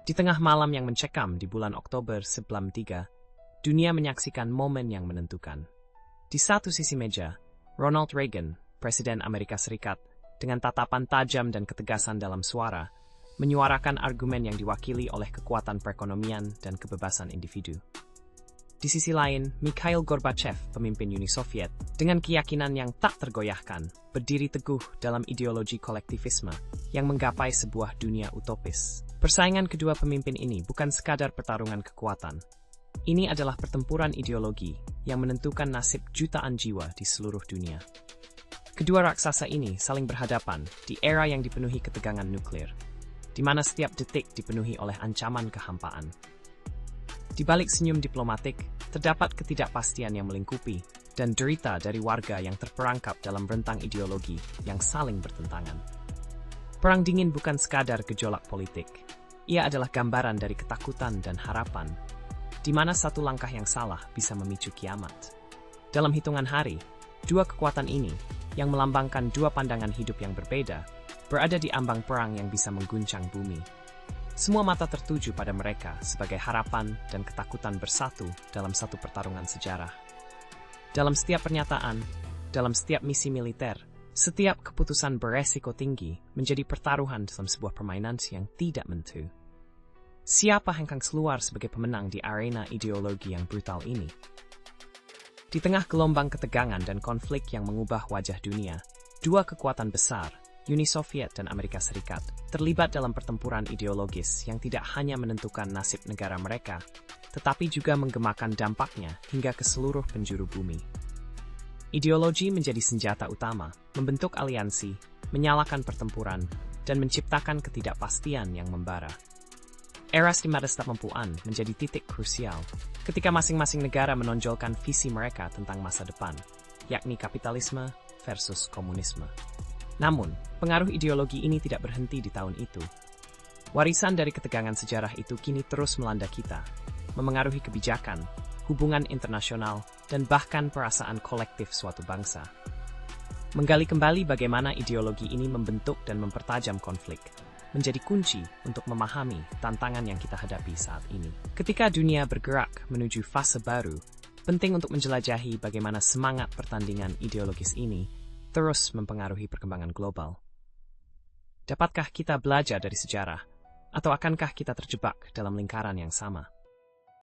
Di tengah malam yang mencekam di bulan Oktober 1993, dunia menyaksikan momen yang menentukan. Di satu sisi meja, Ronald Reagan, Presiden Amerika Serikat, dengan tatapan tajam dan ketegasan dalam suara, menyuarakan argumen yang diwakili oleh kekuatan perekonomian dan kebebasan individu. Di sisi lain, Mikhail Gorbachev, pemimpin Uni Soviet, dengan keyakinan yang tak tergoyahkan, berdiri teguh dalam ideologi kolektivisme yang menggapai sebuah dunia utopis. Persaingan kedua pemimpin ini bukan sekadar pertarungan kekuatan. Ini adalah pertempuran ideologi yang menentukan nasib jutaan jiwa di seluruh dunia. Kedua raksasa ini saling berhadapan di era yang dipenuhi ketegangan nuklir, di mana setiap detik dipenuhi oleh ancaman kehampaan. Di balik senyum diplomatik, terdapat ketidakpastian yang melingkupi dan derita dari warga yang terperangkap dalam rentang ideologi yang saling bertentangan. Perang dingin bukan sekadar gejolak politik. Ia adalah gambaran dari ketakutan dan harapan, di mana satu langkah yang salah bisa memicu kiamat. Dalam hitungan hari, dua kekuatan ini, yang melambangkan dua pandangan hidup yang berbeda, berada di ambang perang yang bisa mengguncang bumi. Semua mata tertuju pada mereka sebagai harapan dan ketakutan bersatu dalam satu pertarungan sejarah. Dalam setiap pernyataan, dalam setiap misi militer, setiap keputusan beresiko tinggi menjadi pertaruhan dalam sebuah permainan yang tidak menentu. Siapa yang akan keluar sebagai pemenang di arena ideologi yang brutal ini? Di tengah gelombang ketegangan dan konflik yang mengubah wajah dunia, dua kekuatan besar, Uni Soviet dan Amerika Serikat, terlibat dalam pertempuran ideologis yang tidak hanya menentukan nasib negara mereka, tetapi juga menggemakan dampaknya hingga ke seluruh penjuru bumi. Ideologi menjadi senjata utama, membentuk aliansi, menyalakan pertempuran, dan menciptakan ketidakpastian yang membara. Era ketidakmampuan menjadi titik krusial, ketika masing-masing negara menonjolkan visi mereka tentang masa depan, yakni kapitalisme versus komunisme. Namun, pengaruh ideologi ini tidak berhenti di tahun itu. Warisan dari ketegangan sejarah itu kini terus melanda kita, memengaruhi kebijakan, hubungan internasional, dan bahkan perasaan kolektif suatu bangsa. Menggali kembali bagaimana ideologi ini membentuk dan mempertajam konflik, menjadi kunci untuk memahami tantangan yang kita hadapi saat ini. Ketika dunia bergerak menuju fase baru, penting untuk menjelajahi bagaimana semangat pertandingan ideologis ini terus mempengaruhi perkembangan global. Dapatkah kita belajar dari sejarah, atau akankah kita terjebak dalam lingkaran yang sama?